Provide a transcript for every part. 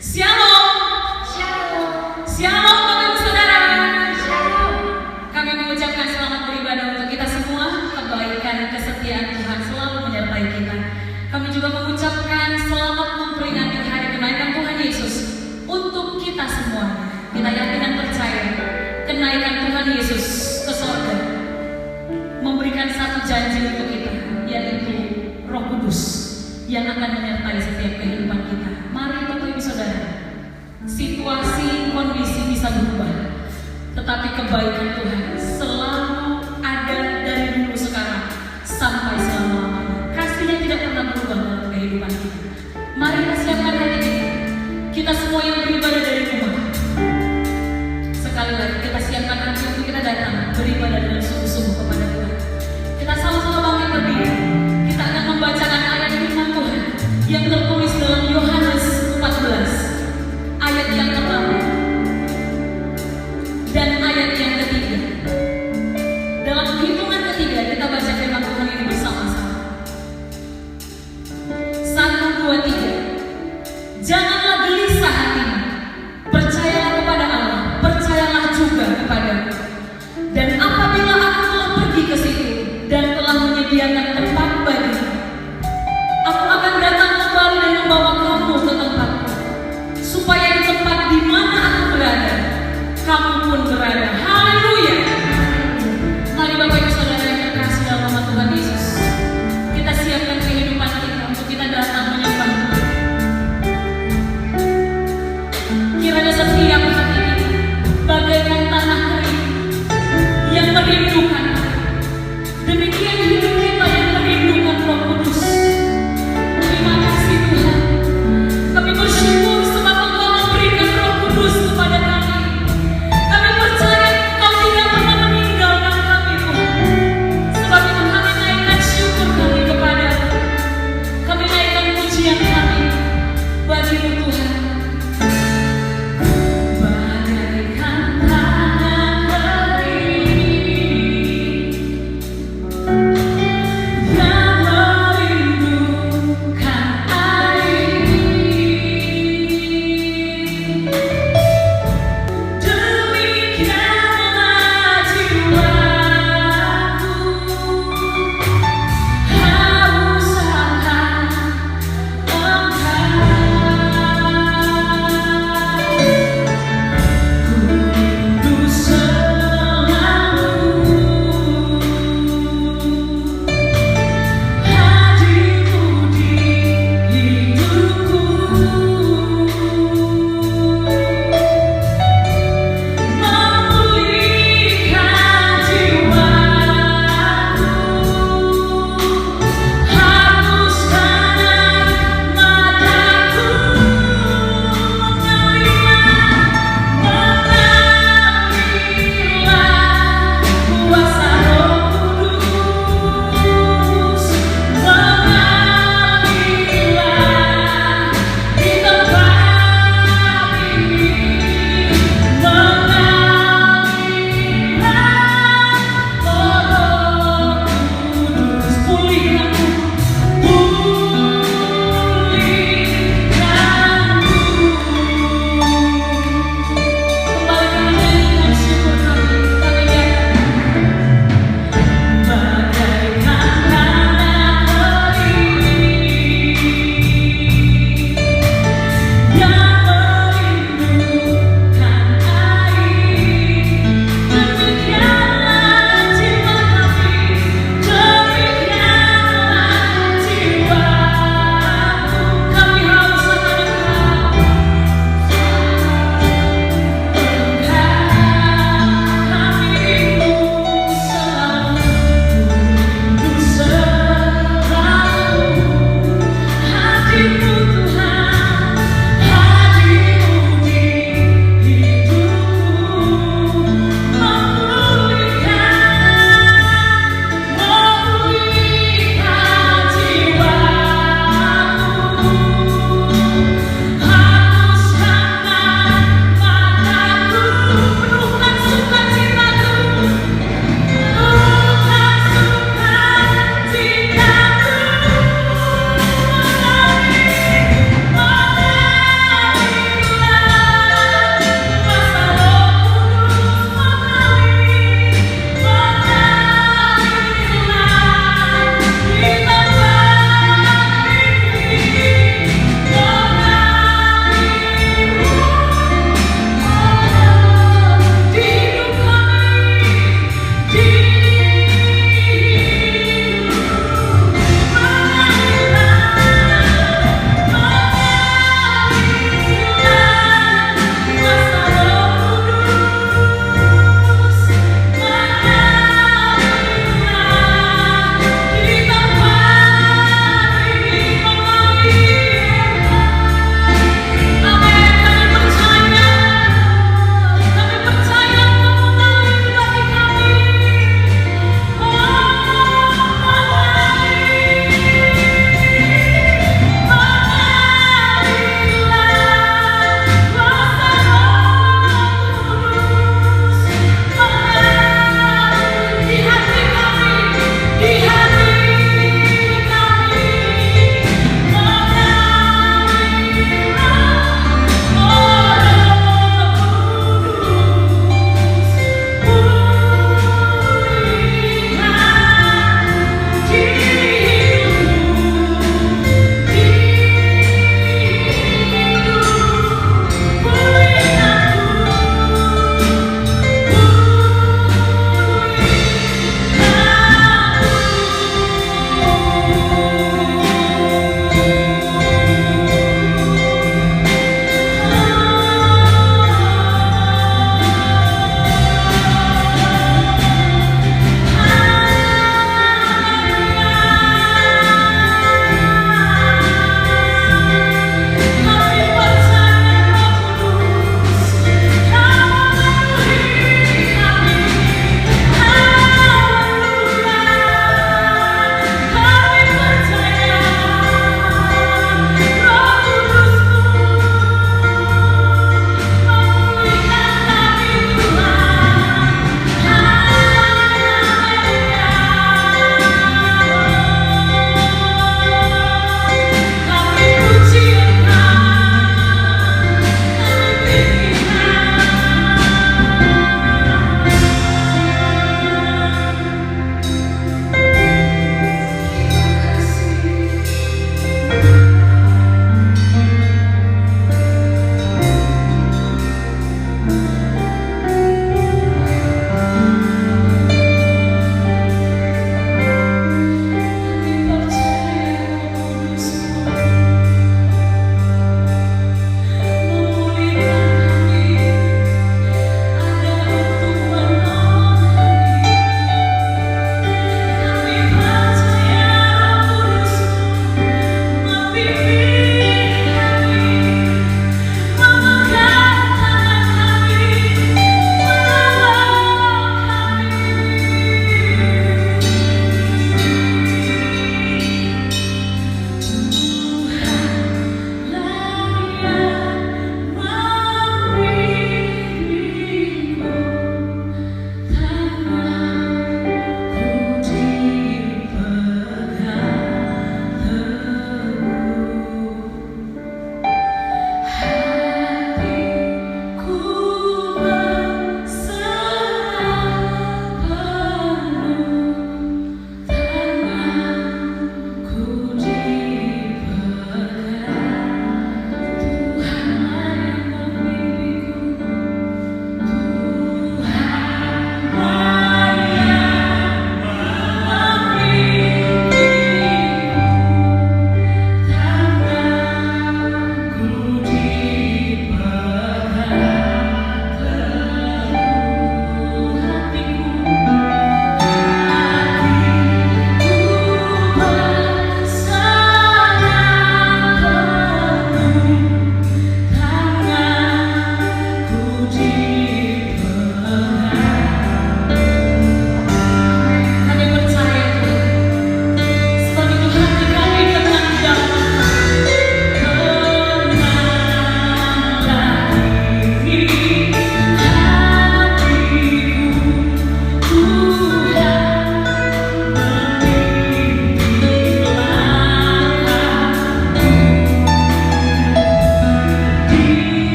Shalom. Shalom. Shalom Bapak Ibu Saudara. Shalom. Kami mengucapkan selamat beribadah untuk kita semua. Kebaikan kesetiaan Tuhan selalu menyertai kita. Kami juga mengucapkan selamat memperingati hari kenaikan Tuhan Yesus untuk kita semua. Kita yakin dan percaya kenaikan Tuhan Yesus ke surga memberikan satu janji untuk kita, yaitu Roh Kudus yang akan menyertai setiap kehidupan kita. Mari Bapak Ibu Saudara, situasi kondisi bisa berubah, tetapi kebaikan Tuhan selalu ada dari dulu sekarang sampai selama-lamanya. Kasih-Nya tidak pernah berubah dalam kehidupan kita. Mari kita siapkan hati kita. Kita semua yang beribadah dari rumah, sekali lagi kita siapkan hati untuk kita datang beribadah dengan sungguh-sungguh kepada Tuhan. Kita sama-sama bangkit berdiri. Kita akan membacakan ayat firman Tuhan yang tertulis dalam Yohanes 14 ayat yang pertama dan ayat yang ketiga. Dalam hitungan ketiga kita baca firman Tuhan ini bersama-sama. 1, 2, 3. Janganlah gelisah hatimu.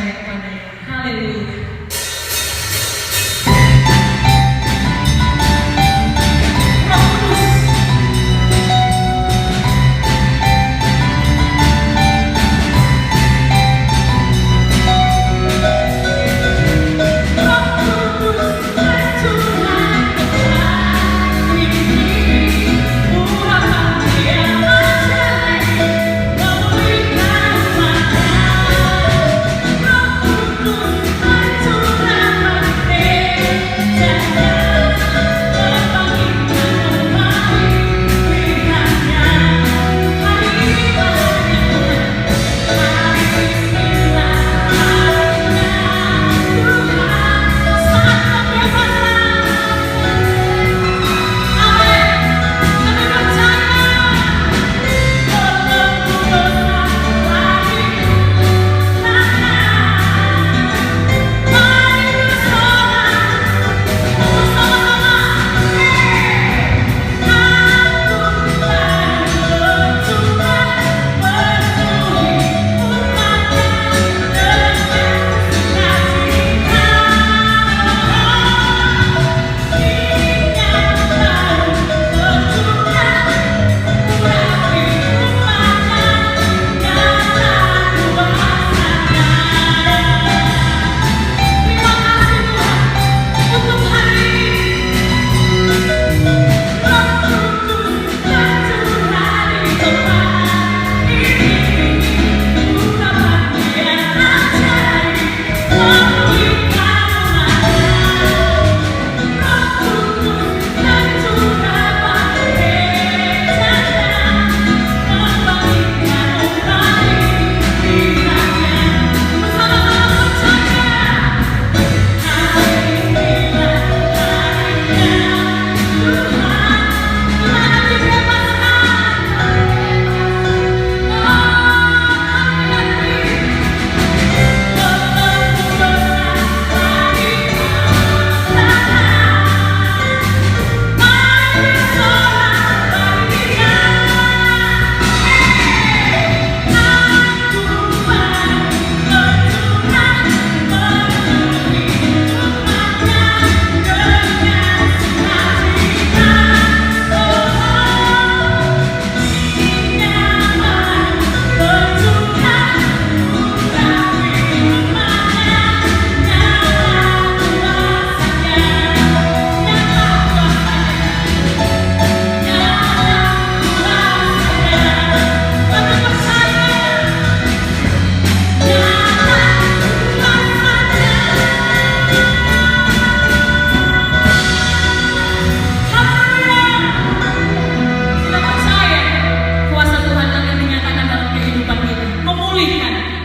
percaya kepadanya. Haleluya.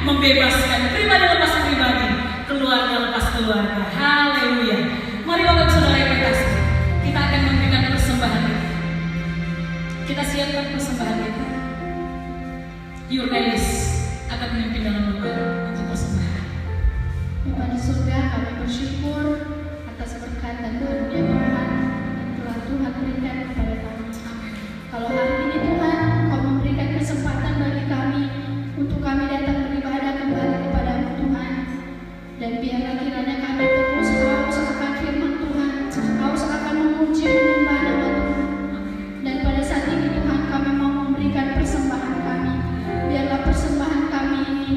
Membebaskan pribadi lepas pribadi, keluarga lepas keluarga. Haleluya. Mari Bapak Ibu Saudara yang kasih, kita akan memberikan persembahan kita. Kita siapkan persembahan kita. Yuk Elis akan memimpin dalam doa untuk persembahan. Bapa di surga, kami bersyukur atas berkat dan karunia Tuhan yang telah Tuhan berikan kepada kami. Kalau hari ini Tuhan, Kau memberikan kesempatan bagi kami untuk kami datang beribadah kembali kepada-Mu Tuhan. Dan biarlah kiranya kami terus haus akan firman Tuhan, haus akan memuji menyembah nama Tuhan. Dan pada saat ini Tuhan, kami mau memberikan persembahan kami. Biarlah persembahan kami ini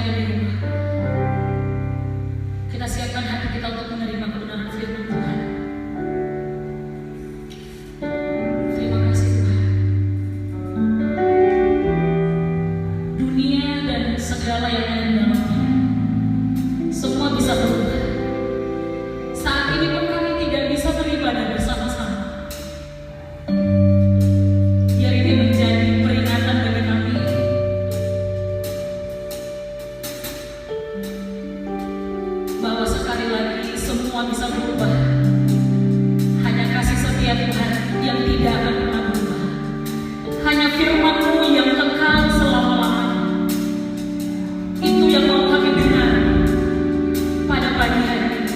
ada di rumah, kita siapkan hati kita untuk menerima kebenaran firman Tuhan. Terima kasih Tuhan. Dunia dan segala yang ada di dalamnya, semua bisa berubah. Saat ini pun kami tidak bisa beribadah bersama-sama. Biar ini menjadi peringatan bagi kami bahwa sekali lagi semua bisa berubah. Hanya kasih setia Tuhan yang tidak akan pernah berubah. Hanya firman-Mu yang kekal selama-lamanya. Itu yang mau kami dengar pada pagi hari ini.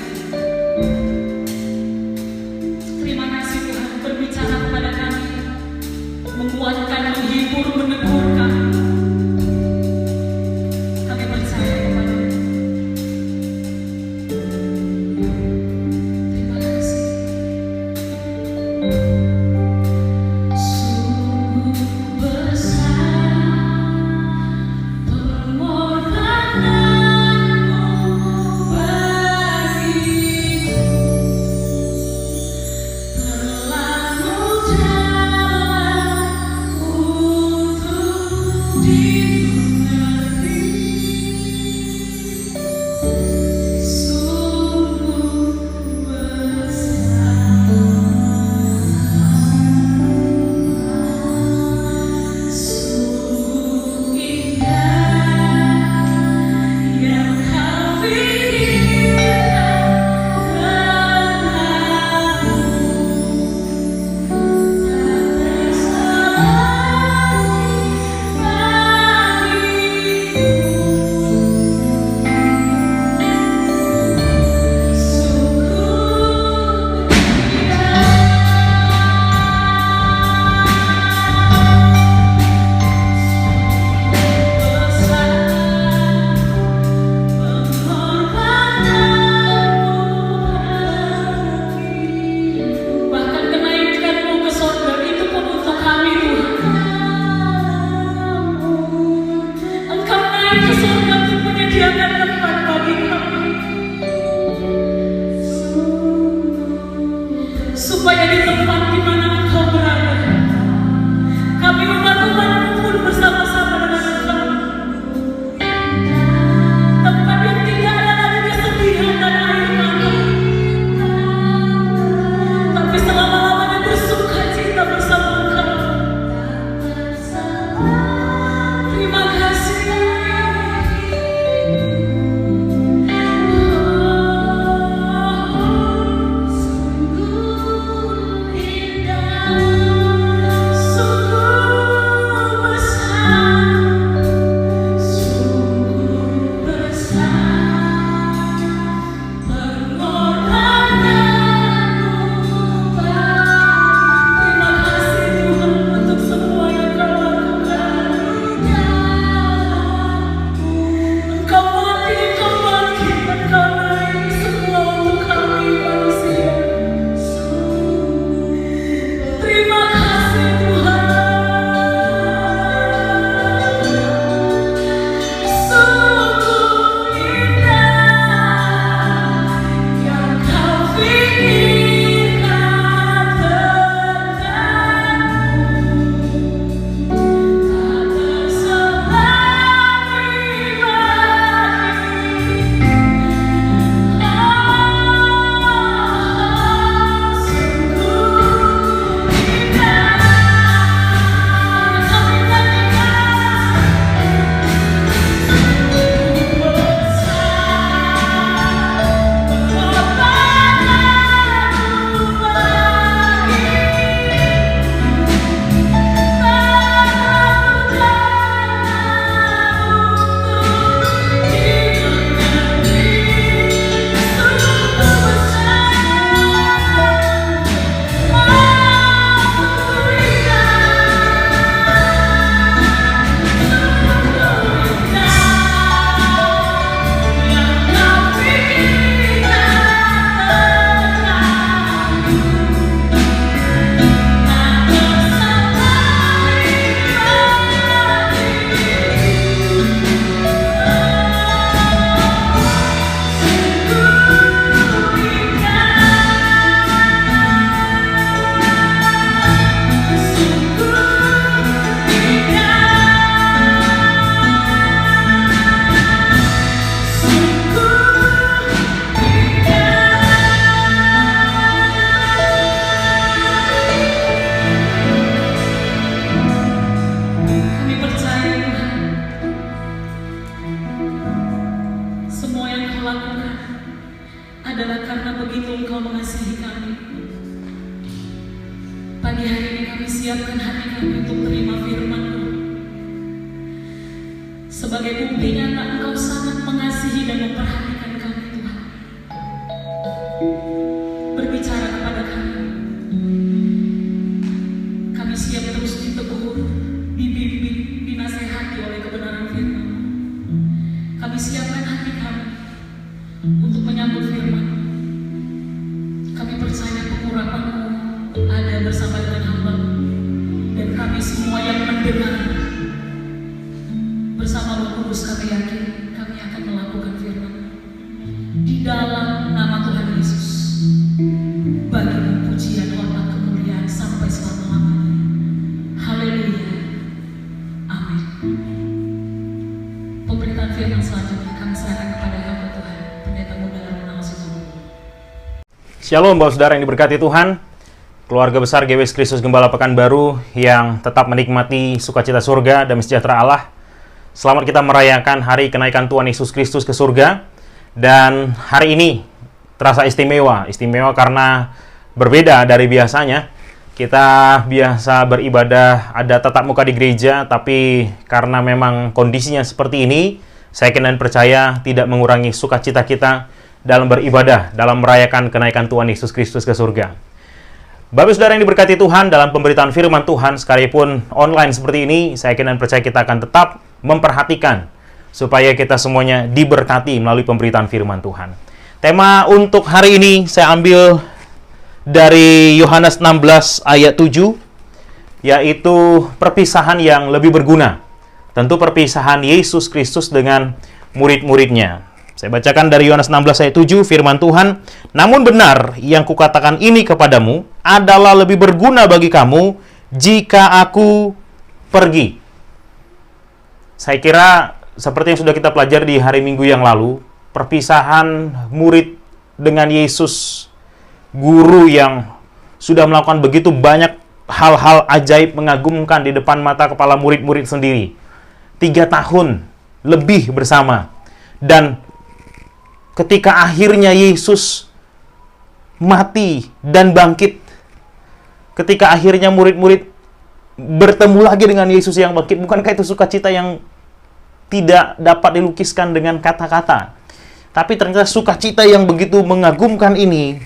Terima kasih Tuhan, berbicara kepada kami, menguatkan, menghibur, menegur kami. Kami percaya kepada-Mu. Terima kasih. Sungguh besar pengorbananmu bagiku, terlalu dalam untuk dimengerti. Sungguh besar, sungguh indah yang Kau pikirkan padaku. Tak tersalah siapkan hati kami untuk terima firman-Mu. Sebagai bukti nyata Engkau sangat mengasihi dan memperhatikan kami, Tuhan. Berbicara kepada kami. Kami siap terus ditegur, dibimbing, dinasehati oleh kebenaran firman. Kami siapkan hati kami untuk menyambut firman. Kami percaya pengurapan-Mu ada bersama dengan hamba, dan kami semua yang mendengar bersama Roh Kudus kami yakin kami akan melakukan firman di dalam nama Tuhan Yesus. Bagi pujian, hormat, kemuliaan sampai selama-lamanya. Haleluya. Amin. Pemberitaan firman selanjutnya kami serahkan kepada hamba Tuhan, Pendeta Muda Ronald Sitomo. Shalom Bapak Saudara yang diberkati Tuhan. Keluarga besar GWS Kristus Gembala Pekanbaru yang tetap menikmati sukacita surga dan sejahtera Allah. Selamat kita merayakan hari kenaikan Tuhan Yesus Kristus ke surga. Dan hari ini terasa istimewa karena berbeda dari biasanya. Kita biasa beribadah ada tatap muka di gereja, tapi karena memang kondisinya seperti ini, saya yakin dan percaya tidak mengurangi sukacita kita dalam beribadah, dalam merayakan kenaikan Tuhan Yesus Kristus ke surga. Bapak Saudara yang diberkati Tuhan, dalam pemberitaan firman Tuhan sekalipun online seperti ini, saya yakin dan percaya kita akan tetap memperhatikan supaya kita semuanya diberkati melalui pemberitaan firman Tuhan. Tema untuk hari ini saya ambil dari Yohanes 16 ayat 7, yaitu perpisahan yang lebih berguna. Tentu perpisahan Yesus Kristus dengan murid-muridnya. Saya bacakan dari Yohanes 16 ayat 7, firman Tuhan, "Namun benar yang kukatakan ini kepadamu adalah lebih berguna bagi kamu jika aku pergi." Saya kira seperti yang sudah kita pelajari di hari Minggu yang lalu, perpisahan murid dengan Yesus, guru yang sudah melakukan begitu banyak hal-hal ajaib mengagumkan di depan mata kepala murid-murid sendiri. 3 tahun lebih bersama. Dan ketika akhirnya Yesus mati dan bangkit, ketika akhirnya murid-murid bertemu lagi dengan Yesus yang bangkit, bukankah itu sukacita yang tidak dapat dilukiskan dengan kata-kata? Tapi ternyata sukacita yang begitu mengagumkan ini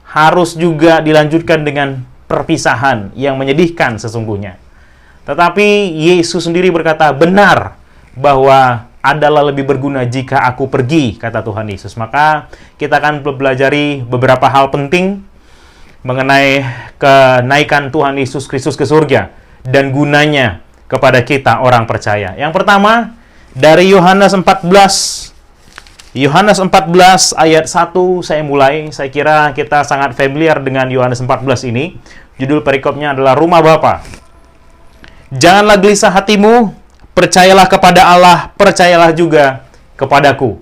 harus juga dilanjutkan dengan perpisahan yang menyedihkan sesungguhnya. Tetapi Yesus sendiri berkata, benar bahwa adalah lebih berguna jika aku pergi, kata Tuhan Yesus. Maka kita akan pelajari beberapa hal penting mengenai kenaikan Tuhan Yesus Kristus ke surga dan gunanya kepada kita orang percaya. Yang pertama, dari Yohanes 14. Yohanes 14 ayat 1 saya mulai. Saya kira kita sangat familiar dengan Yohanes 14 ini. Judul perikopnya adalah Rumah Bapa. Janganlah gelisah hatimu, percayalah kepada Allah, percayalah juga kepadaku.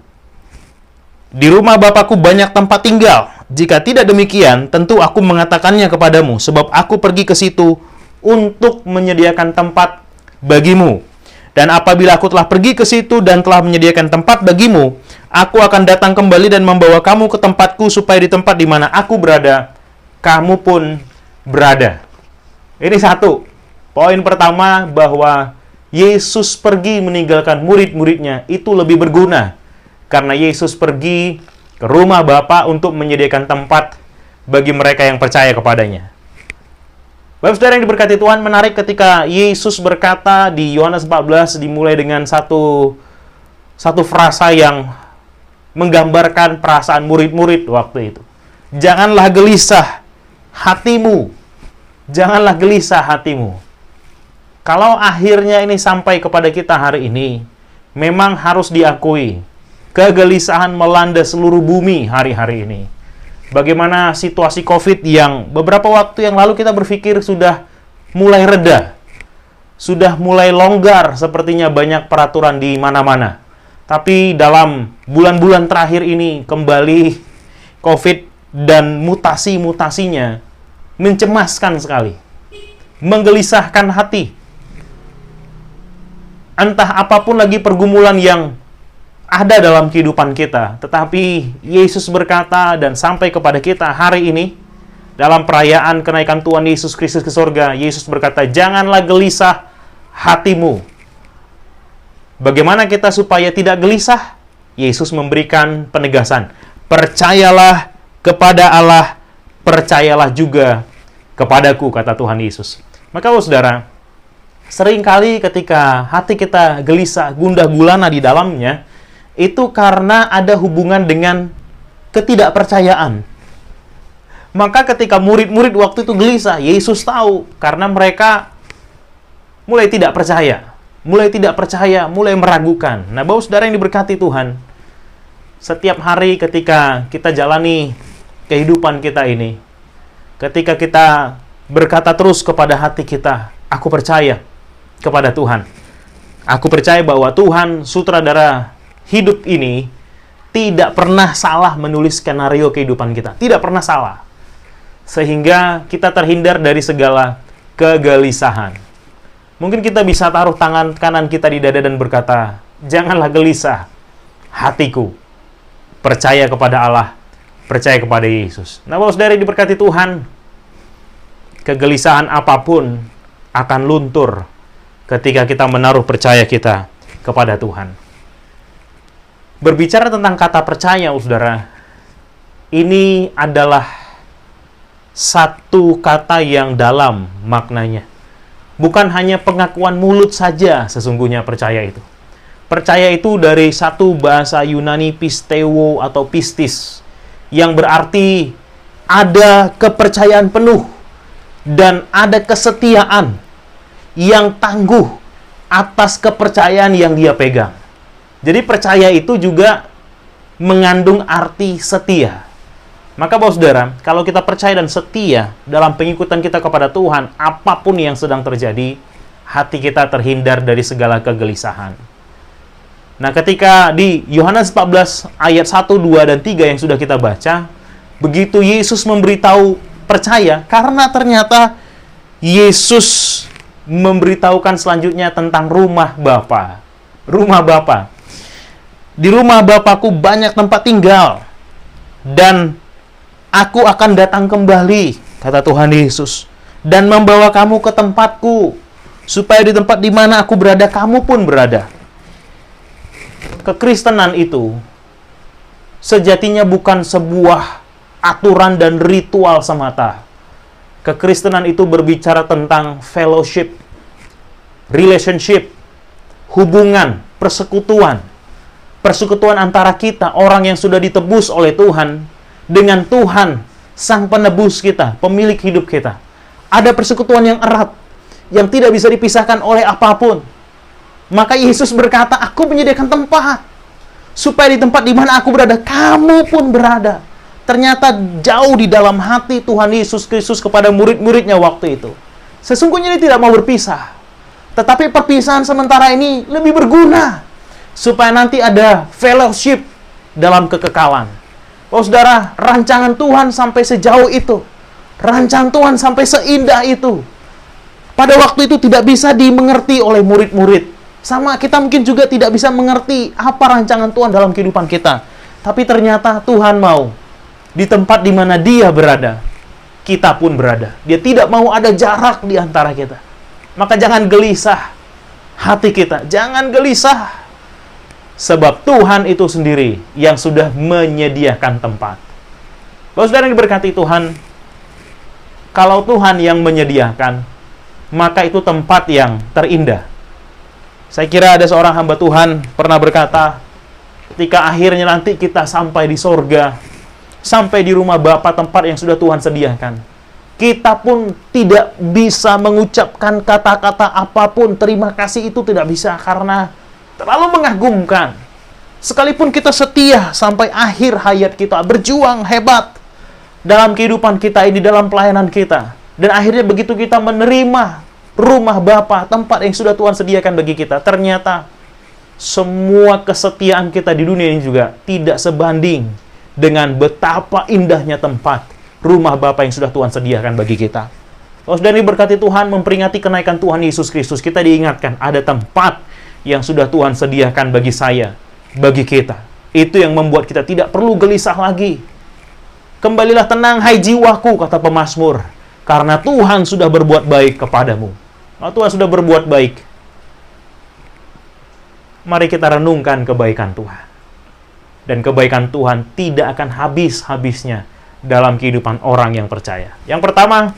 Di rumah Bapakku banyak tempat tinggal. Jika tidak demikian, tentu aku mengatakannya kepadamu, sebab aku pergi ke situ untuk menyediakan tempat bagimu. Dan apabila aku telah pergi ke situ dan telah menyediakan tempat bagimu, aku akan datang kembali dan membawa kamu ke tempatku, supaya di tempat di mana aku berada, kamu pun berada. Ini satu. Poin pertama, bahwa Yesus pergi meninggalkan murid-muridnya itu lebih berguna. Karena Yesus pergi ke rumah Bapa untuk menyediakan tempat bagi mereka yang percaya kepadanya. Bapak Saudara yang diberkati Tuhan, menarik ketika Yesus berkata di Yohanes 14 dimulai dengan satu frasa yang menggambarkan perasaan murid-murid waktu itu. Janganlah gelisah hatimu. Janganlah gelisah hatimu. Kalau akhirnya ini sampai kepada kita hari ini, memang harus diakui, kegelisahan melanda seluruh bumi hari-hari ini. Bagaimana situasi COVID yang beberapa waktu yang lalu kita berpikir sudah mulai reda, sudah mulai longgar, sepertinya banyak peraturan di mana-mana. Tapi dalam bulan-bulan terakhir ini, kembali COVID dan mutasi-mutasinya mencemaskan sekali, menggelisahkan hati. Entah apapun lagi pergumulan yang ada dalam kehidupan kita, tetapi Yesus berkata dan sampai kepada kita hari ini, dalam perayaan kenaikan Tuhan Yesus Kristus ke surga, Yesus berkata, "Janganlah gelisah hatimu." Bagaimana kita supaya tidak gelisah? Yesus memberikan penegasan. Percayalah kepada Allah, percayalah juga kepadaku, kata Tuhan Yesus. Maka saudara, seringkali ketika hati kita gelisah, gundah gulana di dalamnya, itu karena ada hubungan dengan ketidakpercayaan. Maka ketika murid-murid waktu itu gelisah, Yesus tahu karena mereka mulai tidak percaya, mulai meragukan. Nah, Bapak Saudara yang diberkati Tuhan, setiap hari ketika kita jalani kehidupan kita ini, ketika kita berkata terus kepada hati kita, "Aku percaya kepada Tuhan. Aku percaya bahwa Tuhan, sutradara hidup ini, tidak pernah salah menulis skenario kehidupan kita. Tidak pernah salah. Sehingga kita terhindar dari segala kegelisahan." Mungkin kita bisa taruh tangan kanan kita di dada dan berkata, "Janganlah gelisah hatiku. Percaya kepada Allah, percaya kepada Yesus." Nah, Bapak Saudara diberkati Tuhan, kegelisahan apapun akan luntur ketika kita menaruh percaya kita kepada Tuhan. Berbicara tentang kata percaya, Saudara, ini adalah satu kata yang dalam maknanya. Bukan hanya pengakuan mulut saja sesungguhnya percaya itu. Percaya itu dari satu bahasa Yunani pisteo atau pistis, yang berarti ada kepercayaan penuh dan ada kesetiaan yang tangguh atas kepercayaan yang dia pegang. Jadi percaya itu juga mengandung arti setia. Maka Bapak Saudara, kalau kita percaya dan setia dalam pengikutan kita kepada Tuhan, apapun yang sedang terjadi, hati kita terhindar dari segala kegelisahan. Nah, ketika di Yohanes 14 ayat 1, 2, dan 3 yang sudah kita baca, begitu Yesus memberitahu percaya, karena ternyata Yesus memberitahukan selanjutnya tentang rumah Bapa. Rumah Bapa. Di rumah Bapakku banyak tempat tinggal, dan Aku akan datang kembali, kata Tuhan Yesus, dan membawa kamu ke tempatku, supaya di tempat di mana aku berada, kamu pun berada. Kekristenan itu sejatinya bukan sebuah aturan dan ritual semata. Kekristenan itu berbicara tentang fellowship, relationship, hubungan, persekutuan. Persekutuan antara kita, orang yang sudah ditebus oleh Tuhan, dengan Tuhan, Sang Penebus kita, pemilik hidup kita. Ada persekutuan yang erat, yang tidak bisa dipisahkan oleh apapun. Maka Yesus berkata, "Aku menyediakan tempat, supaya di tempat di mana aku berada, kamu pun berada." Ternyata jauh di dalam hati Tuhan Yesus Kristus kepada murid-muridnya waktu itu. Sesungguhnya dia tidak mau berpisah. Tetapi perpisahan sementara ini lebih berguna, supaya nanti ada fellowship dalam kekekalan. Oh saudara, rancangan Tuhan sampai sejauh itu. Rancangan Tuhan sampai seindah itu. Pada waktu itu tidak bisa dimengerti oleh murid-murid. Sama kita mungkin juga tidak bisa mengerti apa rancangan Tuhan dalam kehidupan kita. Tapi ternyata Tuhan mau di tempat di mana Dia berada, kita pun berada. Dia tidak mau ada jarak di antara kita. Maka jangan gelisah hati kita. Jangan gelisah. Sebab Tuhan itu sendiri yang sudah menyediakan tempat. Bapak Saudara yang diberkati Tuhan, kalau Tuhan yang menyediakan, maka itu tempat yang terindah. Saya kira ada seorang hamba Tuhan pernah berkata, ketika akhirnya nanti kita sampai di sorga, sampai di rumah Bapa, tempat yang sudah Tuhan sediakan, kita pun tidak bisa mengucapkan kata-kata apapun terima kasih, itu tidak bisa, karena terlalu mengagumkan. Sekalipun kita setia sampai akhir hayat kita, berjuang hebat dalam kehidupan kita ini, dalam pelayanan kita, dan akhirnya begitu kita menerima rumah Bapa, tempat yang sudah Tuhan sediakan bagi kita, ternyata semua kesetiaan kita di dunia ini juga tidak sebanding dengan betapa indahnya tempat rumah Bapa yang sudah Tuhan sediakan bagi kita. Kalau sudah diberkati Tuhan, memperingati kenaikan Tuhan Yesus Kristus, kita diingatkan ada tempat yang sudah Tuhan sediakan bagi saya, bagi kita. Itu yang membuat kita tidak perlu gelisah lagi. Kembalilah tenang, hai jiwaku, kata pemazmur, karena Tuhan sudah berbuat baik kepadamu. Oh, Tuhan sudah berbuat baik. Mari kita renungkan kebaikan Tuhan. Dan kebaikan Tuhan tidak akan habis-habisnya dalam kehidupan orang yang percaya. Yang pertama,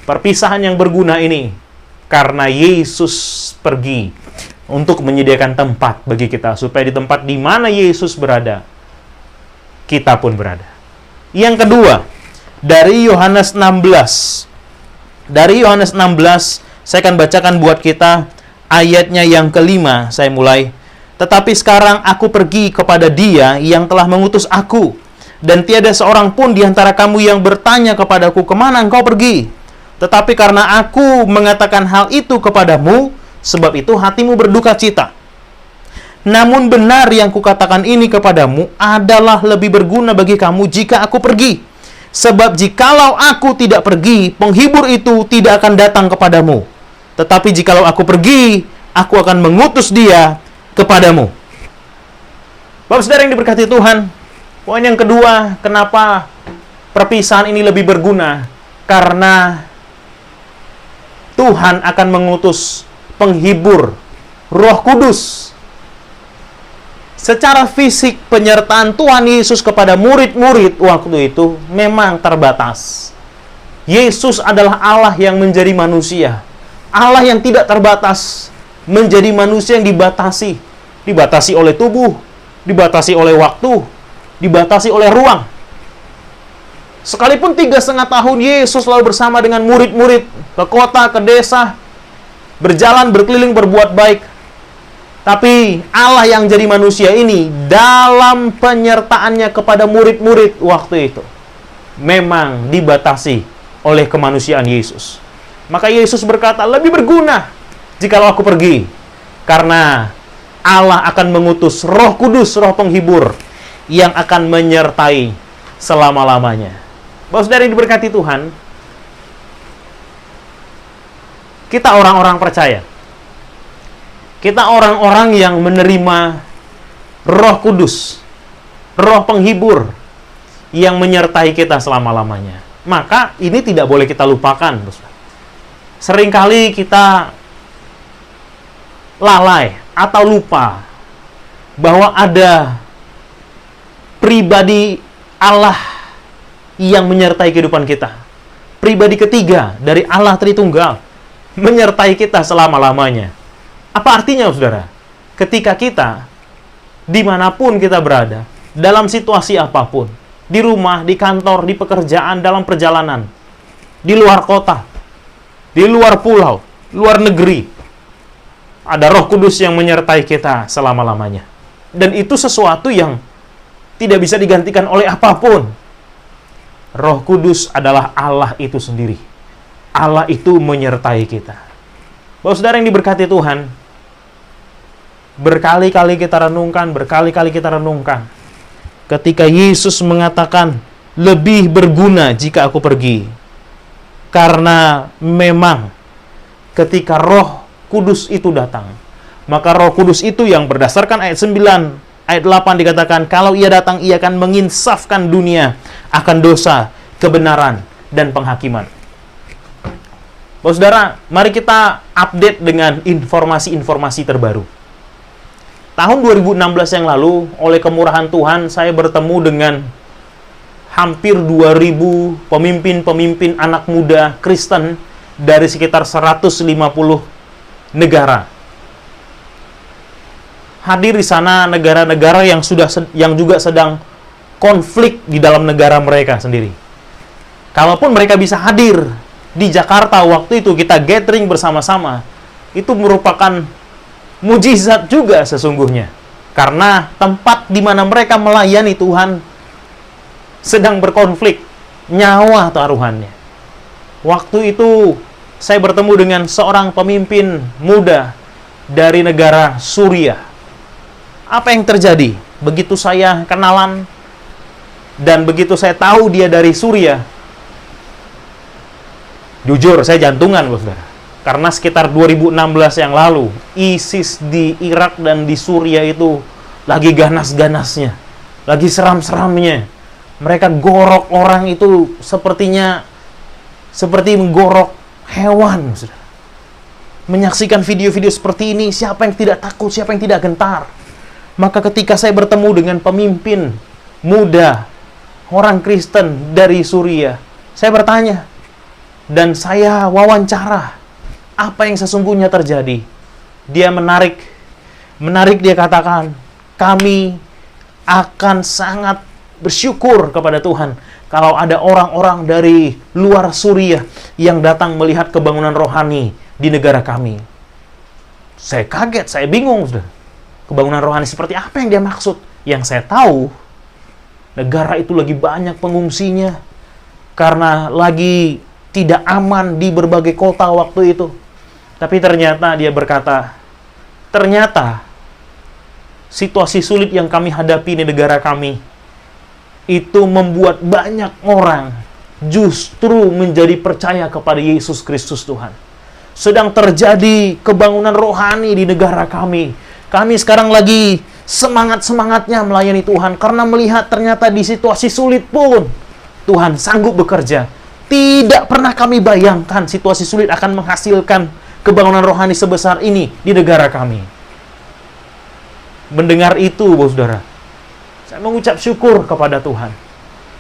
perpisahan yang berguna ini karena Yesus pergi untuk menyediakan tempat bagi kita, supaya di tempat di mana Yesus berada, kita pun berada. Yang kedua, dari Yohanes 16. Dari Yohanes 16, saya akan bacakan buat kita ayatnya yang kelima. Saya mulai. Tetapi sekarang aku pergi kepada Dia yang telah mengutus aku, dan tiada seorang pun di antara kamu yang bertanya kepadaku, kemana engkau pergi? Tetapi karena aku mengatakan hal itu kepadamu, sebab itu hatimu berduka cita. Namun benar yang kukatakan ini kepadamu adalah lebih berguna bagi kamu jika aku pergi. Sebab jikalau aku tidak pergi, penghibur itu tidak akan datang kepadamu. Tetapi jikalau aku pergi, aku akan mengutus Dia kepadamu. Bapak saudara yang diberkati Tuhan, poin yang kedua, kenapa perpisahan ini lebih berguna? Karena Tuhan akan mengutus penghibur, Roh Kudus. Secara fisik, penyertaan Tuhan Yesus kepada murid-murid waktu itu memang terbatas. Yesus adalah Allah yang menjadi manusia. Allah yang tidak terbatas menjadi manusia yang dibatasi. Dibatasi oleh tubuh, dibatasi oleh waktu, dibatasi oleh ruang. Sekalipun 3,5 tahun Yesus selalu bersama dengan murid-murid ke kota, ke desa, berjalan, berkeliling, berbuat baik. Tapi Allah yang jadi manusia ini dalam penyertaannya kepada murid-murid waktu itu memang dibatasi oleh kemanusiaan Yesus. Maka Yesus berkata, lebih berguna jikalau aku pergi, karena Allah akan mengutus Roh Kudus, Roh Penghibur, yang akan menyertai selama-lamanya. Bapak saudara yang diberkati Tuhan, kita orang-orang percaya. Kita orang-orang yang menerima Roh Kudus, Roh Penghibur, yang menyertai kita selama-lamanya. Maka ini tidak boleh kita lupakan. Seringkali kita lalai atau lupa bahwa ada pribadi Allah yang menyertai kehidupan kita. Pribadi ketiga dari Allah Tritunggal menyertai kita selama-lamanya. Apa artinya, saudara? Ketika kita, dimanapun kita berada, dalam situasi apapun, di rumah, di kantor, di pekerjaan, dalam perjalanan, di luar kota, di luar pulau, luar negeri, ada Roh Kudus yang menyertai kita selama-lamanya. Dan itu sesuatu yang tidak bisa digantikan oleh apapun. Roh Kudus adalah Allah itu sendiri. Allah itu menyertai kita. Bapak saudara yang diberkati Tuhan, berkali-kali kita renungkan. Ketika Yesus mengatakan, lebih berguna jika aku pergi. Karena memang ketika Roh Kudus itu datang, maka Roh Kudus itu yang berdasarkan ayat 9, ayat 8 dikatakan, kalau Ia datang, Ia akan menginsafkan dunia akan dosa, kebenaran, dan penghakiman. Bapak saudara, mari kita update dengan informasi-informasi terbaru. Tahun 2016 yang lalu, oleh kemurahan Tuhan, saya bertemu dengan hampir 2.000 pemimpin-pemimpin anak muda Kristen dari sekitar 150 negara. Hadir di sana negara-negara yang juga sedang konflik di dalam negara mereka sendiri. Kalaupun mereka bisa hadir di Jakarta waktu itu, kita gathering bersama-sama, itu merupakan mujizat juga sesungguhnya. Karena tempat di mana mereka melayani Tuhan sedang berkonflik, nyawa taruhannya. Waktu itu saya bertemu dengan seorang pemimpin muda dari negara Suriah. Apa yang terjadi? Begitu saya kenalan dan begitu saya tahu dia dari Suriah, jujur saya jantungan, saudara. Karena sekitar 2016 yang lalu, ISIS di Irak dan di Suriah itu lagi ganas-ganasnya, lagi seram-seramnya. Mereka gorok orang itu sepertinya seperti menggorok hewan, saudara. Menyaksikan video-video seperti ini, siapa yang tidak takut, siapa yang tidak gentar? Maka ketika saya bertemu dengan pemimpin muda, orang Kristen dari Suriah, saya bertanya, dan saya wawancara, apa yang sesungguhnya terjadi? Dia menarik dia katakan, kami akan sangat bersyukur kepada Tuhan kalau ada orang-orang dari luar Suriah yang datang melihat kebangunan rohani di negara kami. Saya kaget, saya bingung, saudara. Kebangunan rohani seperti apa yang dia maksud? Yang saya tahu, negara itu lagi banyak pengungsinya karena lagi tidak aman di berbagai kota waktu itu. Tapi ternyata dia berkata, ternyata situasi sulit yang kami hadapi di negara kami itu membuat banyak orang justru menjadi percaya kepada Yesus Kristus Tuhan. Sedang terjadi kebangunan rohani di negara kami. Kami sekarang lagi semangat-semangatnya melayani Tuhan karena melihat ternyata di situasi sulit pun Tuhan sanggup bekerja. Tidak pernah kami bayangkan situasi sulit akan menghasilkan kebangunan rohani sebesar ini di negara kami. Mendengar itu, saudara, saya mengucap syukur kepada Tuhan.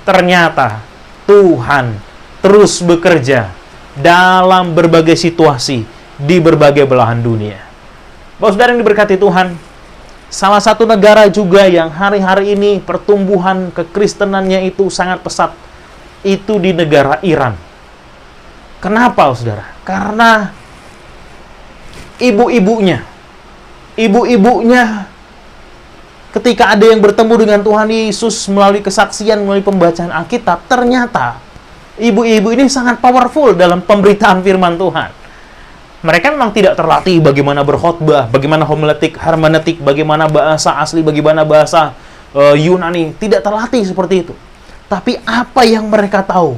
Ternyata Tuhan terus bekerja dalam berbagai situasi di berbagai belahan dunia. Saudara yang diberkati Tuhan, salah satu negara juga yang hari-hari ini pertumbuhan kekristenannya itu sangat pesat, itu di negara Iran. Kenapa, saudara? Karena ibu-ibunya ketika ada yang bertemu dengan Tuhan Yesus melalui kesaksian, melalui pembacaan Alkitab, ternyata ibu-ibu ini sangat powerful dalam pemberitaan firman Tuhan. Mereka memang tidak terlatih bagaimana berkhotbah, bagaimana homiletik, hermeneutik, bagaimana bahasa asli, bagaimana bahasa Yunani. Tidak terlatih seperti itu. Tapi apa yang mereka tahu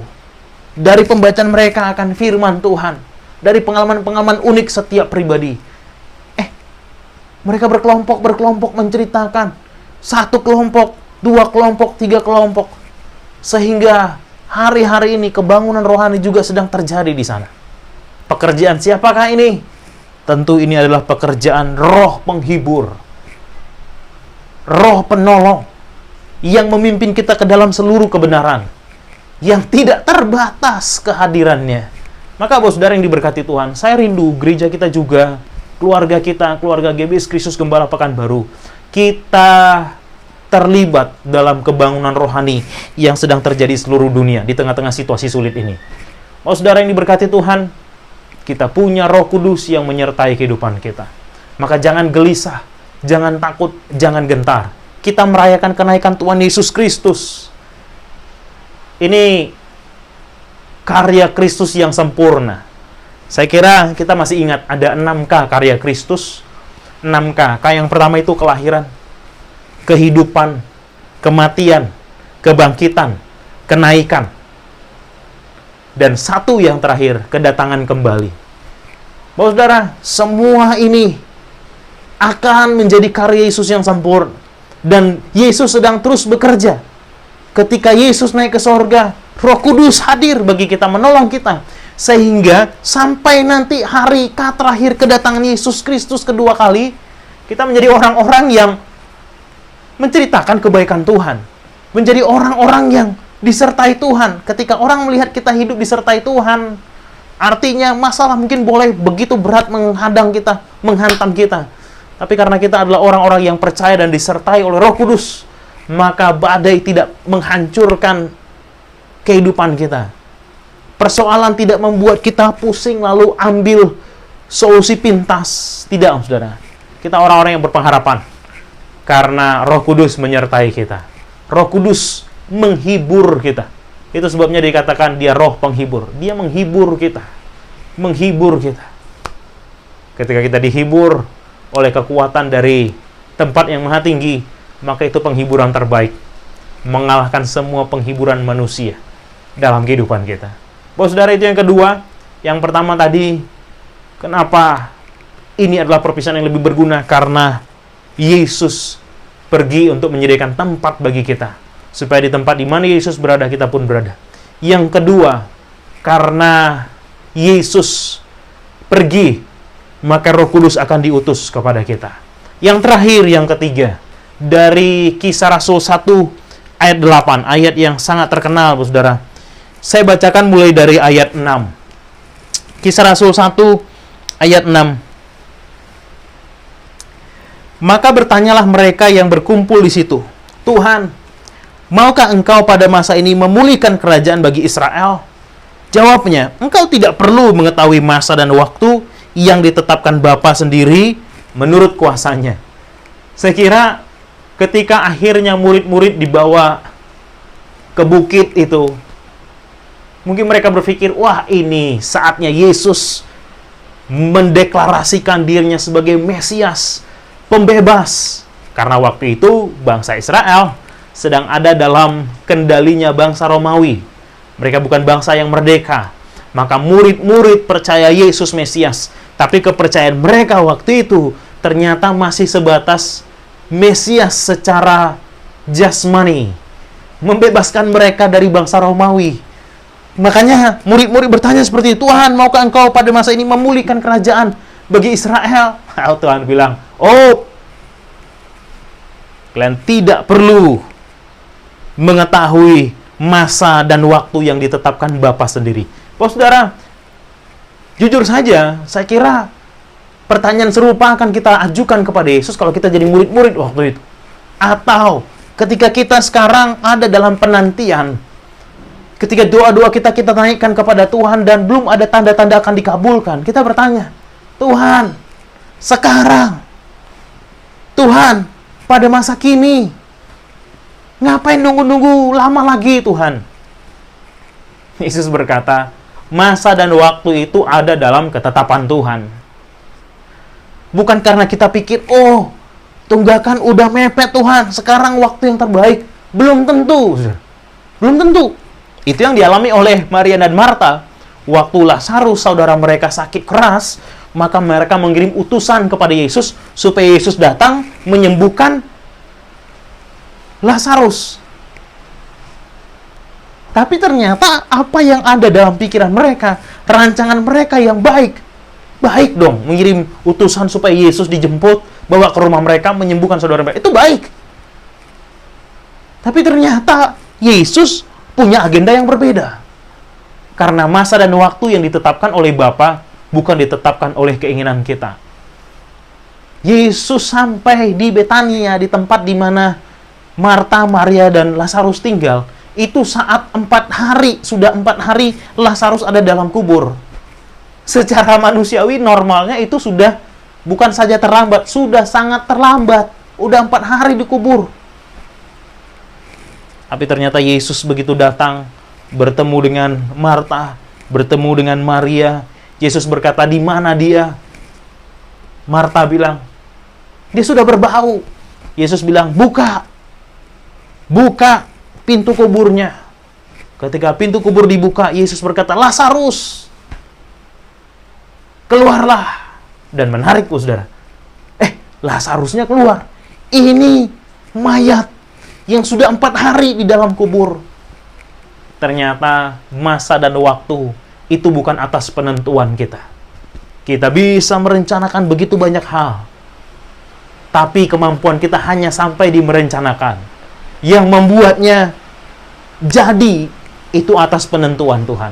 dari pembacaan mereka akan firman Tuhan, dari pengalaman-pengalaman unik setiap pribadi, mereka berkelompok menceritakan. Satu kelompok, dua kelompok, tiga kelompok. Sehingga hari-hari ini kebangunan rohani juga sedang terjadi di sana. Pekerjaan siapakah ini? Tentu ini adalah pekerjaan roh penghibur, roh penolong, yang memimpin kita ke dalam seluruh kebenaran, yang tidak terbatas kehadirannya. Maka saudara yang diberkati Tuhan, saya rindu gereja kita juga, keluarga kita, keluarga GBS Kristus Gembala Pekanbaru, kita terlibat dalam kebangunan rohani yang sedang terjadi di seluruh dunia di tengah-tengah situasi sulit ini. Saudara yang diberkati Tuhan, kita punya Roh Kudus yang menyertai kehidupan kita. Maka jangan gelisah, jangan takut, jangan gentar. Kita merayakan kenaikan Tuhan Yesus Kristus. Ini karya Kristus yang sempurna. Saya kira kita masih ingat ada 6K karya Kristus. 6K. K yang pertama itu kelahiran, kehidupan, kematian, kebangkitan, kenaikan. Dan satu yang terakhir, kedatangan kembali. Saudara, semua ini akan menjadi karya Yesus yang sempurna. Dan Yesus sedang terus bekerja. Ketika Yesus naik ke sorga, Roh Kudus hadir bagi kita, menolong kita. Sehingga sampai nanti hari terakhir kedatangan Yesus Kristus kedua kali, kita menjadi orang-orang yang menceritakan kebaikan Tuhan. Menjadi orang-orang yang disertai Tuhan. Ketika orang melihat kita hidup disertai Tuhan, artinya masalah mungkin boleh begitu berat menghadang kita, menghantam kita. Tapi karena kita adalah orang-orang yang percaya dan disertai oleh Roh Kudus, maka badai tidak menghancurkan kehidupan kita. Persoalan tidak membuat kita pusing lalu ambil solusi pintas. Tidak, saudara. Kita orang-orang yang berpengharapan. Karena Roh Kudus menyertai kita. Roh Kudus menghibur kita. Itu sebabnya dikatakan dia roh penghibur. Dia menghibur kita. Menghibur kita. Ketika kita dihibur oleh kekuatan dari tempat yang maha tinggi, maka itu penghiburan terbaik. Mengalahkan semua penghiburan manusia dalam kehidupan kita. Saudara, itu yang kedua. Yang pertama tadi, kenapa ini adalah perpisahan yang lebih berguna? Karena Yesus pergi untuk menyediakan tempat bagi kita. supaya di tempat di mana Yesus berada, kita pun berada. Yang kedua, karena Yesus pergi, maka Roh Kudus akan diutus kepada kita. Yang terakhir, yang ketiga, dari Kisah Rasul 1 ayat 8, ayat yang sangat terkenal, saudara. Saya bacakan mulai dari ayat 6. Kisah Rasul 1 ayat 6. Maka bertanyalah mereka yang berkumpul di situ, Tuhan, maukah engkau pada masa ini memulihkan kerajaan bagi Israel? Jawabnya, engkau tidak perlu mengetahui masa dan waktu yang ditetapkan Bapa sendiri menurut kuasanya. Saya kira ketika akhirnya murid-murid dibawa ke bukit itu, mungkin mereka berpikir, wah ini saatnya Yesus mendeklarasikan dirinya sebagai Mesias, pembebas. Karena waktu itu bangsa Israel sedang ada dalam kendalinya bangsa Romawi. Mereka bukan bangsa yang merdeka. Maka murid-murid percaya Yesus Mesias. Tapi kepercayaan mereka waktu itu ternyata masih sebatas Mesias secara jasmani. Membebaskan mereka dari bangsa Romawi. Makanya murid-murid bertanya seperti itu, Tuhan, maukah engkau pada masa ini memulihkan kerajaan bagi Israel? Tuhan bilang, oh, kalian tidak perlu mengetahui masa dan waktu yang ditetapkan Bapa sendiri. Saudara, jujur saja, saya kira pertanyaan serupa akan kita ajukan kepada Yesus kalau kita jadi murid-murid waktu itu. Atau ketika kita sekarang ada dalam penantian, ketika doa-doa kita naikkan kepada Tuhan dan belum ada tanda-tanda akan dikabulkan, kita bertanya, Tuhan, sekarang, Tuhan, pada masa kini, ngapain nunggu-nunggu lama lagi, Tuhan? Yesus berkata, masa dan waktu itu ada dalam ketetapan Tuhan. Bukan karena kita pikir, oh, tunggakan udah mepet Tuhan, sekarang waktu yang terbaik. Belum tentu. Belum tentu. Itu yang dialami oleh Maria dan Marta. Waktu Lazarus, saudara mereka, sakit keras, maka mereka mengirim utusan kepada Yesus supaya Yesus datang menyembuhkan Lazarus. Tapi ternyata apa yang ada dalam pikiran mereka, rancangan mereka yang baik. Baik dong, mengirim utusan supaya Yesus dijemput, bawa ke rumah mereka, menyembuhkan saudara mereka. Itu baik. Tapi ternyata Yesus punya agenda yang berbeda. Karena masa dan waktu yang ditetapkan oleh Bapa bukan ditetapkan oleh keinginan kita. Yesus sampai di Betania, di tempat di mana Marta, Maria, dan Lazarus tinggal, itu saat 4 hari, sudah 4 hari Lazarus ada dalam kubur. Secara manusiawi normalnya itu sudah bukan saja terlambat, sudah sangat terlambat. Udah 4 hari dikubur. Tapi ternyata Yesus begitu datang, bertemu dengan Marta, bertemu dengan Maria. Yesus berkata, di mana dia? Marta bilang, dia sudah berbau. Yesus bilang, buka pintu kuburnya. Ketika pintu kubur dibuka, Yesus berkata, Lazarus, keluarlah. Dan menarik, saudara. Lazarusnya keluar. Ini mayat yang sudah 4 hari di dalam kubur. Ternyata masa dan waktu itu bukan atas penentuan kita. Kita bisa merencanakan begitu banyak hal. Tapi kemampuan kita hanya sampai di merencanakan. Yang membuatnya jadi itu atas penentuan Tuhan.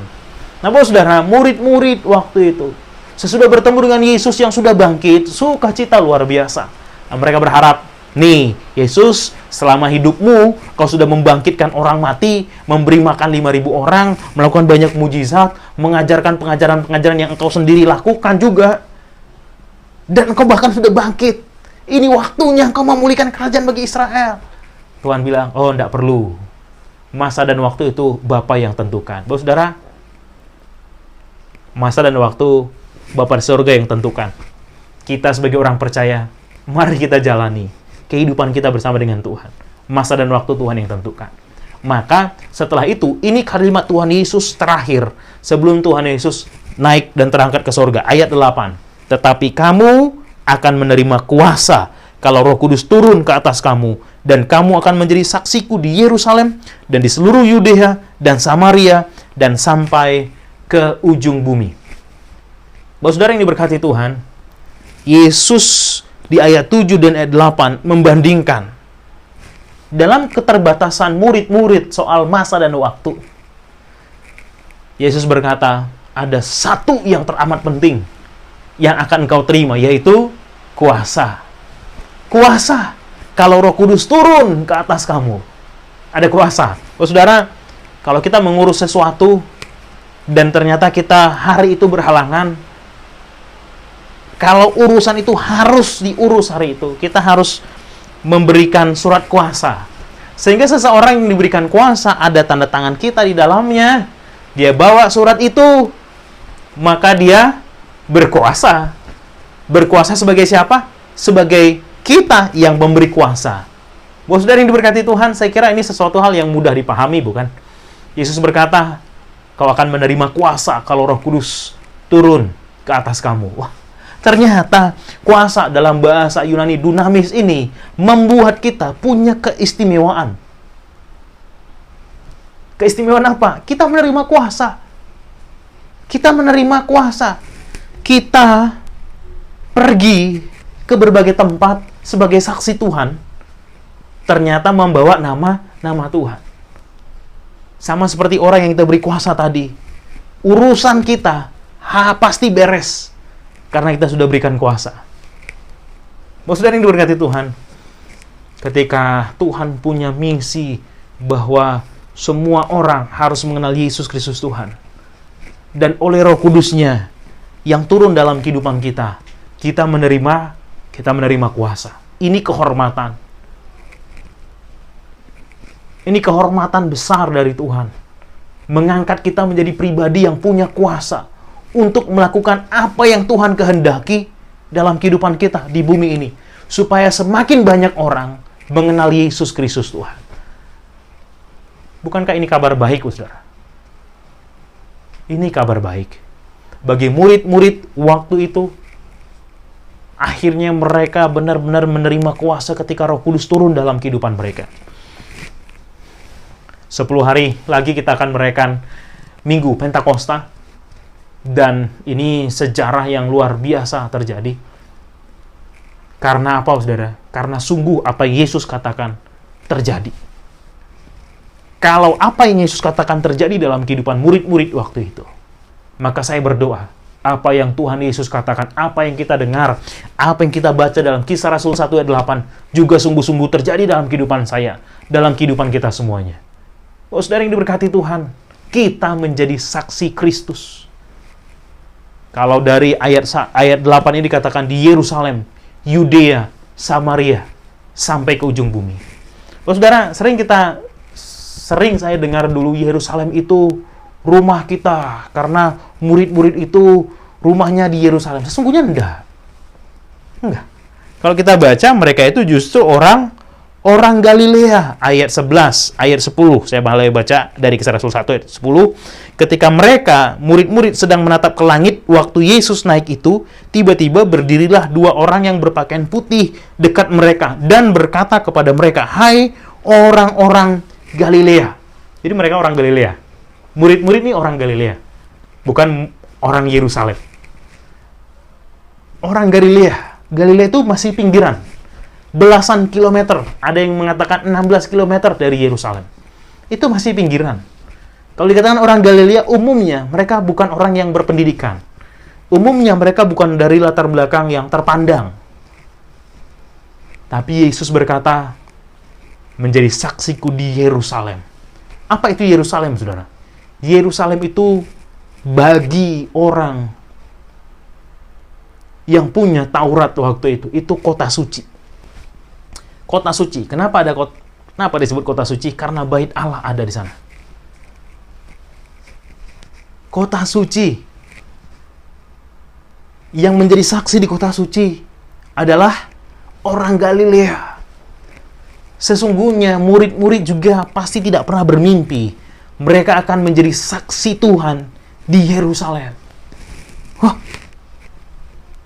Nah, saudara, murid-murid waktu itu sesudah bertemu dengan Yesus yang sudah bangkit, sukacita luar biasa. Nah, mereka berharap, nih, Yesus, selama hidupmu, kau sudah membangkitkan orang mati, memberi makan 5.000 orang, melakukan banyak mujizat, mengajarkan pengajaran-pengajaran yang engkau sendiri lakukan juga. Dan engkau bahkan sudah bangkit. Ini waktunya engkau memulihkan kerajaan bagi Israel. Tuhan bilang, oh, enggak perlu. Masa dan waktu itu Bapa yang tentukan. Saudara, masa dan waktu Bapa di surga yang tentukan. Kita sebagai orang percaya, mari kita jalani kehidupan kita bersama dengan Tuhan. Masa dan waktu Tuhan yang tentukan. Maka setelah itu, ini kalimat Tuhan Yesus terakhir sebelum Tuhan Yesus naik dan terangkat ke surga. Ayat 8. Tetapi kamu akan menerima kuasa kalau Roh Kudus turun ke atas kamu, dan kamu akan menjadi saksiku di Yerusalem dan di seluruh Yudea dan Samaria dan sampai ke ujung bumi. Bapak saudara yang diberkati Tuhan, Yesus di ayat 7 dan ayat 8 membandingkan dalam keterbatasan murid-murid soal masa dan waktu. Yesus berkata, ada satu yang teramat penting yang akan engkau terima, yaitu kuasa. Kuasa. Kalau Roh Kudus turun ke atas kamu, ada kuasa. Oh saudara, kalau kita mengurus sesuatu dan ternyata kita hari itu berhalangan, kalau urusan itu harus diurus hari itu, kita harus memberikan surat kuasa. Sehingga seseorang yang diberikan kuasa, ada tanda tangan kita di dalamnya. Dia bawa surat itu, maka dia berkuasa. Berkuasa sebagai siapa? Sebagai kita yang memberi kuasa. Bapak saudara yang diberkati Tuhan, saya kira ini sesuatu hal yang mudah dipahami, bukan? Yesus berkata, kau akan menerima kuasa kalau Roh Kudus turun ke atas kamu. Wah, ternyata kuasa dalam bahasa Yunani dunamis ini membuat kita punya keistimewaan. Keistimewaan apa? Kita menerima kuasa. Kita menerima kuasa. Kita pergi ke berbagai tempat sebagai saksi Tuhan, ternyata membawa nama Tuhan. Sama seperti orang yang kita beri kuasa tadi. Urusan kita pasti beres karena kita sudah berikan kuasa. Bapak saudara yang diberkati Tuhan, ketika Tuhan punya misi bahwa semua orang harus mengenal Yesus Kristus Tuhan, dan oleh Roh Kudus-Nya yang turun dalam kehidupan kita, kita menerima kuasa. Ini kehormatan. Ini kehormatan besar dari Tuhan. Mengangkat kita menjadi pribadi yang punya kuasa untuk melakukan apa yang Tuhan kehendaki dalam kehidupan kita di bumi ini. Supaya semakin banyak orang mengenal Yesus Kristus Tuhan. Bukankah ini kabar baik, saudara? Ini kabar baik. Bagi murid-murid waktu itu, akhirnya mereka benar-benar menerima kuasa ketika Roh Kudus turun dalam kehidupan mereka. 10 hari lagi kita akan merayakan Minggu Pentakosta. Dan ini sejarah yang luar biasa terjadi. Karena apa, saudara? Karena sungguh apa Yesus katakan terjadi. Kalau apa yang Yesus katakan terjadi dalam kehidupan murid-murid waktu itu, maka saya berdoa, apa yang Tuhan Yesus katakan, apa yang kita dengar, apa yang kita baca dalam Kisah Rasul 1 ayat 8, juga sungguh-sungguh terjadi dalam kehidupan saya, dalam kehidupan kita semuanya. Oh, saudara yang diberkati Tuhan, kita menjadi saksi Kristus. Kalau dari ayat 8 ini dikatakan di Yerusalem, Yudea, Samaria, sampai ke ujung bumi. Oh, saudara, sering saya dengar dulu Yerusalem itu rumah kita, karena murid-murid itu rumahnya di Yerusalem. Sesungguhnya enggak. Kalau kita baca, mereka itu justru orang Galilea. Ayat 11, ayat 10. Saya mulai baca dari Kisah Rasul 1 ayat 10. Ketika mereka, murid-murid sedang menatap ke langit waktu Yesus naik itu, tiba-tiba berdirilah 2 orang yang berpakaian putih dekat mereka dan berkata kepada mereka, "Hai orang-orang Galilea." Jadi mereka orang Galilea. Murid-murid ini orang Galilea, bukan orang Yerusalem. Orang Galilea. Galilea itu masih pinggiran. Belasan kilometer. Ada yang mengatakan 16 kilometer dari Yerusalem. Itu masih pinggiran. Kalau dikatakan orang Galilea, umumnya mereka bukan orang yang berpendidikan. Umumnya mereka bukan dari latar belakang yang terpandang. Tapi Yesus berkata, menjadi saksiku di Yerusalem. Apa itu Yerusalem, saudara? Yerusalem itu bagi orang yang punya Taurat waktu itu kota suci. Kota suci. Kenapa disebut kota suci? Karena bait Allah ada di sana. Kota suci. Yang menjadi saksi di kota suci adalah orang Galilea. Sesungguhnya murid-murid juga pasti tidak pernah bermimpi mereka akan menjadi saksi Tuhan di Yerusalem. Wah,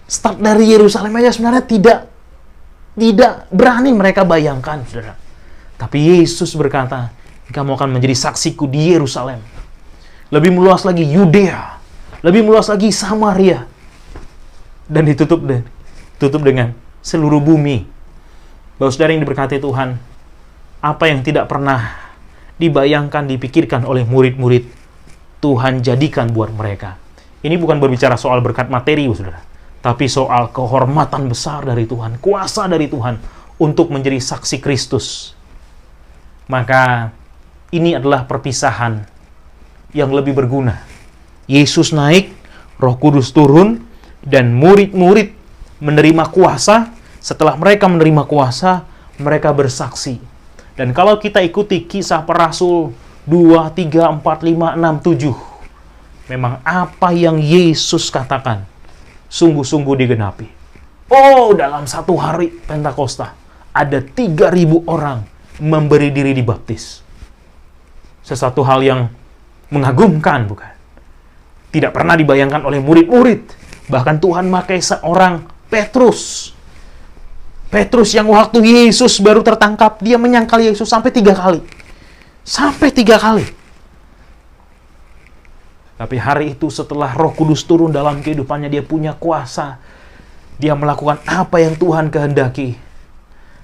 start dari Yerusalem aja sebenarnya tidak berani mereka bayangkan, saudara. Tapi Yesus berkata, kamu akan menjadi saksiku di Yerusalem. Lebih meluas lagi Yudea, lebih meluas lagi Samaria. Dan ditutup dengan seluruh bumi. Bapak saudara yang diberkati Tuhan, apa yang tidak pernah dibayangkan, dipikirkan oleh murid-murid, Tuhan jadikan buat mereka. Ini bukan berbicara soal berkat materi, saudara, tapi soal kehormatan besar dari Tuhan, kuasa dari Tuhan untuk menjadi saksi Kristus. Maka ini adalah perpisahan yang lebih berguna. Yesus naik, Roh Kudus turun, dan murid-murid menerima kuasa. Setelah mereka menerima kuasa, mereka bersaksi. Dan kalau kita ikuti Kisah Para Rasul 2, 3, 4, 5, 6, 7, memang apa yang Yesus katakan sungguh-sungguh digenapi. Oh, dalam satu hari Pentakosta ada 3.000 orang memberi diri dibaptis. Sesuatu hal yang mengagumkan, bukan? Tidak pernah dibayangkan oleh murid-murid. Bahkan Tuhan pakai seorang Petrus. Petrus yang waktu Yesus baru tertangkap, dia menyangkal Yesus sampai 3 kali. Sampai 3 kali. Tapi hari itu setelah Roh Kudus turun dalam kehidupannya, dia punya kuasa. Dia melakukan apa yang Tuhan kehendaki.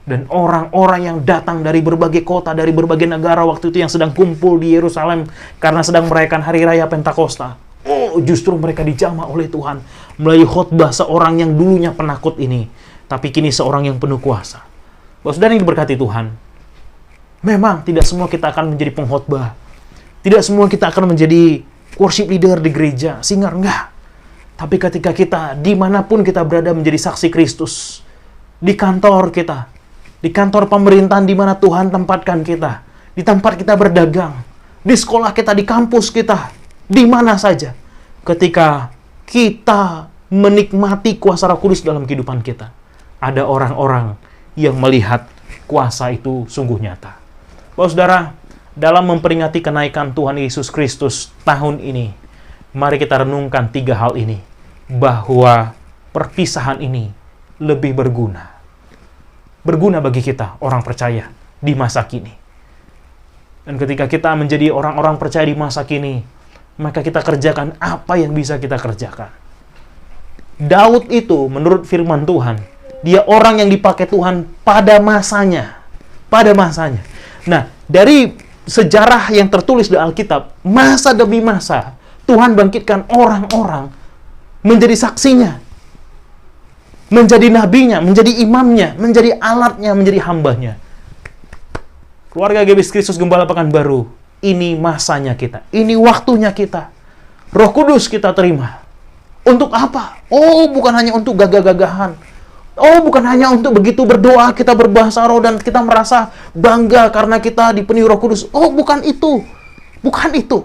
Dan orang-orang yang datang dari berbagai kota, dari berbagai negara waktu itu yang sedang kumpul di Yerusalem karena sedang merayakan Hari Raya Pentakosta. Oh, justru mereka dijamah oleh Tuhan melalui khotbah seorang yang dulunya penakut ini, tapi kini seorang yang penuh kuasa. Bapak saudara yang diberkati Tuhan, memang tidak semua kita akan menjadi pengkhotbah. Tidak semua kita akan menjadi worship leader di gereja, singer, enggak. Tapi ketika kita, dimanapun kita berada menjadi saksi Kristus, di kantor kita, di kantor pemerintahan di mana Tuhan tempatkan kita, di tempat kita berdagang, di sekolah kita, di kampus kita, di mana saja, ketika kita menikmati kuasa Roh Kudus dalam kehidupan kita, ada orang-orang yang melihat kuasa itu sungguh nyata. Bapak saudara, dalam memperingati kenaikan Tuhan Yesus Kristus tahun ini, mari kita renungkan 3 hal ini, bahwa perpisahan ini lebih berguna. Berguna bagi kita, orang percaya, di masa kini. Dan ketika kita menjadi orang-orang percaya di masa kini, maka kita kerjakan apa yang bisa kita kerjakan. Daud itu, menurut firman Tuhan, dia orang yang dipakai Tuhan pada masanya. Pada masanya. Nah, dari sejarah yang tertulis di Alkitab, masa demi masa, Tuhan bangkitkan orang-orang menjadi saksinya, menjadi nabinya, menjadi imamnya, menjadi alatnya, menjadi hambanya. Keluarga GBS Kristus Gembala Pekanbaru, ini masanya kita, ini waktunya kita. Roh Kudus kita terima. Untuk apa? Oh, bukan hanya untuk gagah-gagahan. Oh, bukan hanya untuk begitu berdoa, kita berbahasa roh dan kita merasa bangga karena kita dipenuhi Roh Kudus. Oh, bukan itu. Bukan itu.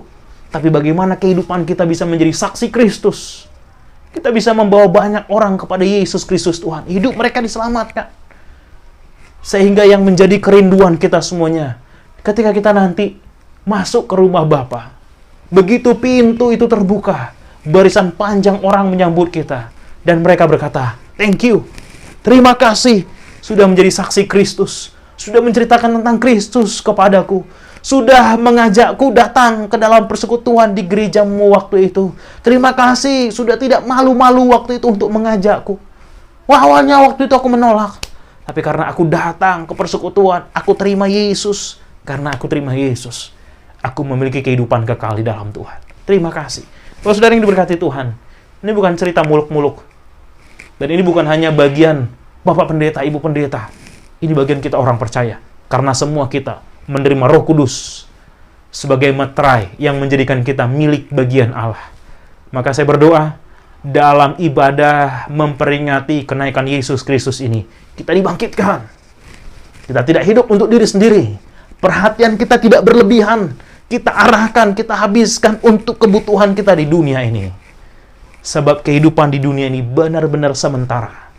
Tapi bagaimana kehidupan kita bisa menjadi saksi Kristus. Kita bisa membawa banyak orang kepada Yesus Kristus Tuhan. Hidup mereka diselamatkan. Sehingga yang menjadi kerinduan kita semuanya, ketika kita nanti masuk ke rumah Bapa, begitu pintu itu terbuka, barisan panjang orang menyambut kita. Dan mereka berkata, thank you. Terima kasih sudah menjadi saksi Kristus. Sudah menceritakan tentang Kristus kepadaku. Sudah mengajakku datang ke dalam persekutuan di gerejamu waktu itu. Terima kasih sudah tidak malu-malu waktu itu untuk mengajakku. Wah, awalnya waktu itu aku menolak. Tapi karena aku datang ke persekutuan, aku terima Yesus. Karena aku terima Yesus, aku memiliki kehidupan kekal di dalam Tuhan. Terima kasih. Kalau saudara yang diberkati Tuhan, ini bukan cerita muluk-muluk. Dan ini bukan hanya bagian Bapak Pendeta, Ibu Pendeta. Ini bagian kita orang percaya. Karena semua kita menerima Roh Kudus sebagai materai yang menjadikan kita milik bagian Allah. Maka saya berdoa, dalam ibadah memperingati kenaikan Yesus Kristus ini, kita dibangkitkan. Kita tidak hidup untuk diri sendiri. Perhatian kita tidak berlebihan. Kita arahkan, kita habiskan untuk kebutuhan kita di dunia ini. Sebab kehidupan di dunia ini benar-benar sementara.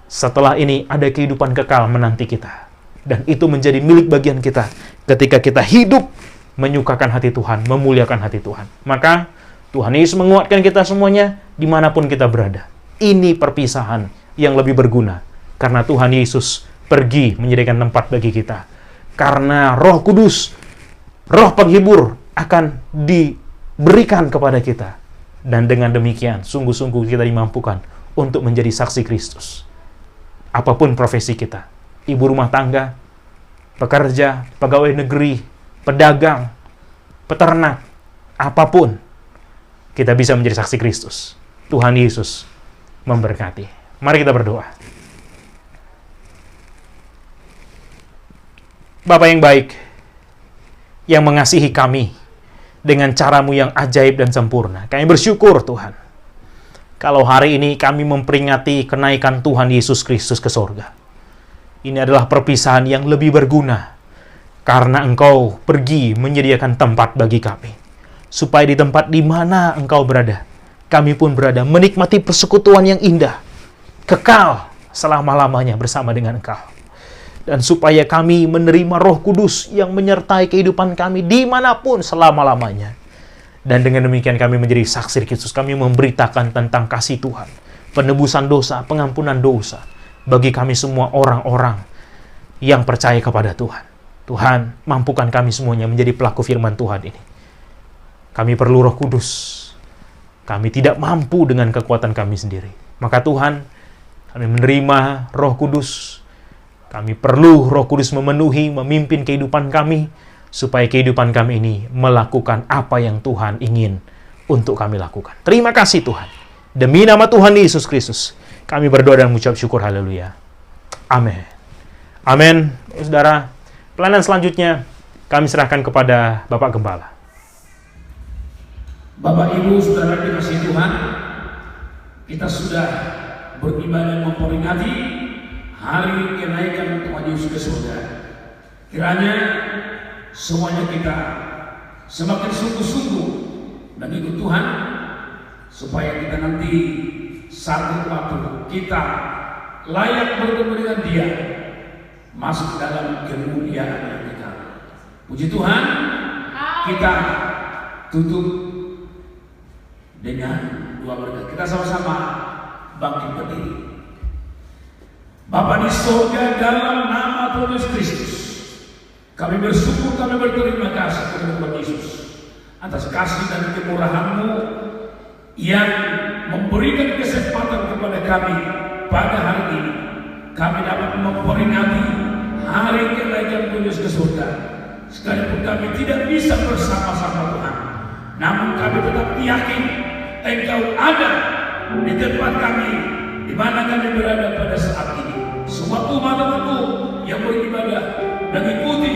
Setelah ini ada kehidupan kekal menanti kita. Dan itu menjadi milik bagian kita ketika kita hidup menyukakan hati Tuhan, memuliakan hati Tuhan. Maka Tuhan Yesus menguatkan kita semuanya dimanapun kita berada. Ini perpisahan yang lebih berguna karena Tuhan Yesus pergi menyediakan tempat bagi kita. karena Roh Kudus, Roh penghibur akan diberikan kepada kita. Dan dengan demikian, sungguh-sungguh kita dimampukan untuk menjadi saksi Kristus. Apapun profesi kita, ibu rumah tangga, pekerja, pegawai negeri, pedagang, peternak, apapun, kita bisa menjadi saksi Kristus. Tuhan Yesus memberkati. Mari kita berdoa. Bapa yang baik, yang mengasihi kami dengan cara-Mu yang ajaib dan sempurna, kami bersyukur Tuhan, kalau hari ini kami memperingati kenaikan Tuhan Yesus Kristus ke sorga. Ini adalah perpisahan yang lebih berguna, karena Engkau pergi menyediakan tempat bagi kami, supaya di tempat di mana Engkau berada, kami pun berada menikmati persekutuan yang indah, kekal selama-lamanya bersama dengan Engkau. Dan supaya kami menerima Roh Kudus yang menyertai kehidupan kami dimanapun selama-lamanya. Dan dengan demikian kami menjadi saksi Kristus. Kami memberitakan tentang kasih Tuhan, penebusan dosa, pengampunan dosa bagi kami semua orang-orang yang percaya kepada Tuhan. Tuhan, mampukan kami semuanya menjadi pelaku firman Tuhan ini. Kami perlu Roh Kudus. Kami tidak mampu dengan kekuatan kami sendiri. Maka Tuhan, kami menerima Roh Kudus. Kami perlu Roh Kudus memenuhi, memimpin kehidupan kami, supaya kehidupan kami ini melakukan apa yang Tuhan ingin untuk kami lakukan. Terima kasih Tuhan. Demi nama Tuhan Yesus Kristus, kami berdoa dan mengucap syukur. Haleluya. Amin. Amin. Saudara, pelayanan selanjutnya kami serahkan kepada Bapak Gembala. Bapak, Ibu, Saudara dikasihi Tuhan, kita sudah beribadah memperingati hari kenaikan Tuhan Yesus ke surga. Kiranya semuanya kita semakin sungguh-sungguh dan ikut Tuhan, supaya kita nanti satu waktu kita layak bertemu dengan Dia, masuk dalam kemuliaan yang kekal. Puji Tuhan, kita tutup dengan doa berkat. Kita sama-sama bangkit berdiri. Bapa di surga, dalam nama Tuhan Yesus Kristus, kami bersyukur, kami berterima kasih kepada Tuhan Yesus atas kasih dan kemurahan-Mu yang memberikan kesempatan kepada kami pada hari ini. Kami dapat memperingati hari kenaikan Tuhan Yesus ke surga. Sekalipun kami tidak bisa bersama-sama Tuhan, namun kami tetap yakin Engkau ada di tempat kami, di mana kami berada pada saat ini. Semua umat-umat-Mu yang beribadah dan ikuti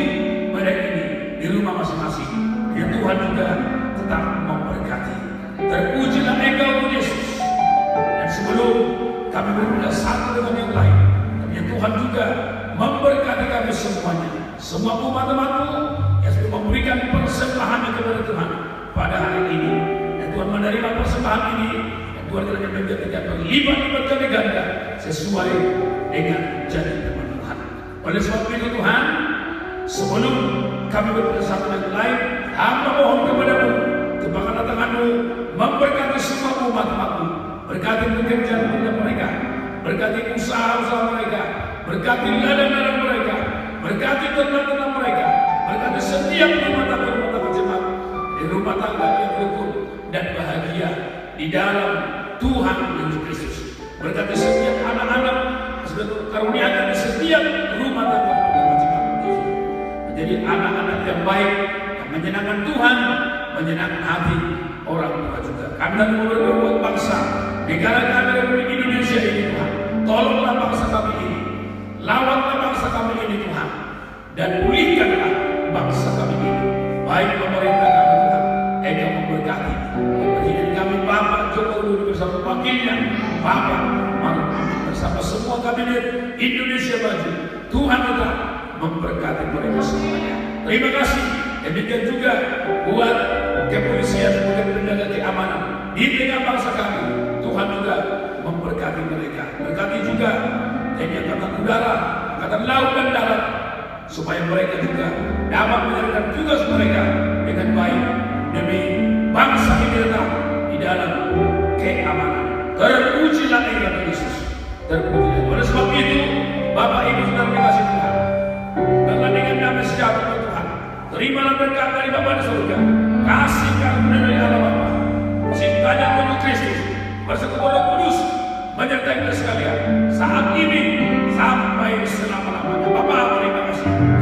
pada ini di rumah masing-masing, ya Tuhan juga tetap memberkati. Terpujilah Engkau Yesus. Dan sebelum kami berpindah satu dengan yang lain, ya Tuhan juga memberkati kami semuanya. Semua umat-umat-Mu yang sudah memberikan persembahan kepada Tuhan pada hari ini, dan Tuhan menerima persembahan ini, dan Tuhan akan menjadikan berlipat-lipat kali ganda sesuai dengan janji firman Tuhan. Oleh sebab itu Tuhan, sebelum kami bersatu dengan lain, hamba mohon kepada-Mu, kepada tangan-Mu memberkati semua umat-umat-Mu, berkati pekerjaan mereka, berkati usaha-usaha mereka, berkati ladang-ladang mereka, berkati ternak-ternak mereka, berkati setiap rumah tangga jemaat, di rumah tangga yang rukun dan bahagia di dalam Tuhan Yesus Kristus. Berkati setiap anak-anak, karuniakan di setiap rumah tangga jemaat menjadi anak-anak yang baik, yang menyenangkan Tuhan, menyenangkan hati orang tua juga. Kami dan berbuat bangsa negara kami Republik Indonesia ini Tuhan. Tolonglah bangsa kami ini, lawanlah bangsa kami ini Tuhan, dan pulihkanlah bangsa kami ini. Baik pemerintah kami Tuhan, Engkau memberkati presiden kami Bapak Joko Widodo bersama wakilnya Bapak Maruf Amin bersama semua kabinet Indonesia Maju. Tuhan tetap memberkati mereka semuanya. Terima kasih. Demikian juga buat kepolisian dan penjaga keamanan di tengah bangsa kami. Tuhan juga memberkati mereka. Berkati juga TNI Angkatan Udara, Angkatan Laut dan Darat, supaya mereka juga dapat menjalankan tugas mereka dengan baik demi bangsa ini tetap di dalam keamanan. Terpujilah Engkau Yesus. Terpujilah. Oleh sebab itu, Bapak Ibu Saudara kasih Tuhan, dengan damai berkat dari Bapa di surga, kasih karunia dari Allah Bapa, cintanya Tuhan Kristus, bersekutu Roh Kudus menyertai kita sekalian saat ini sampai selama-lamanya. Bapa, terima kasih.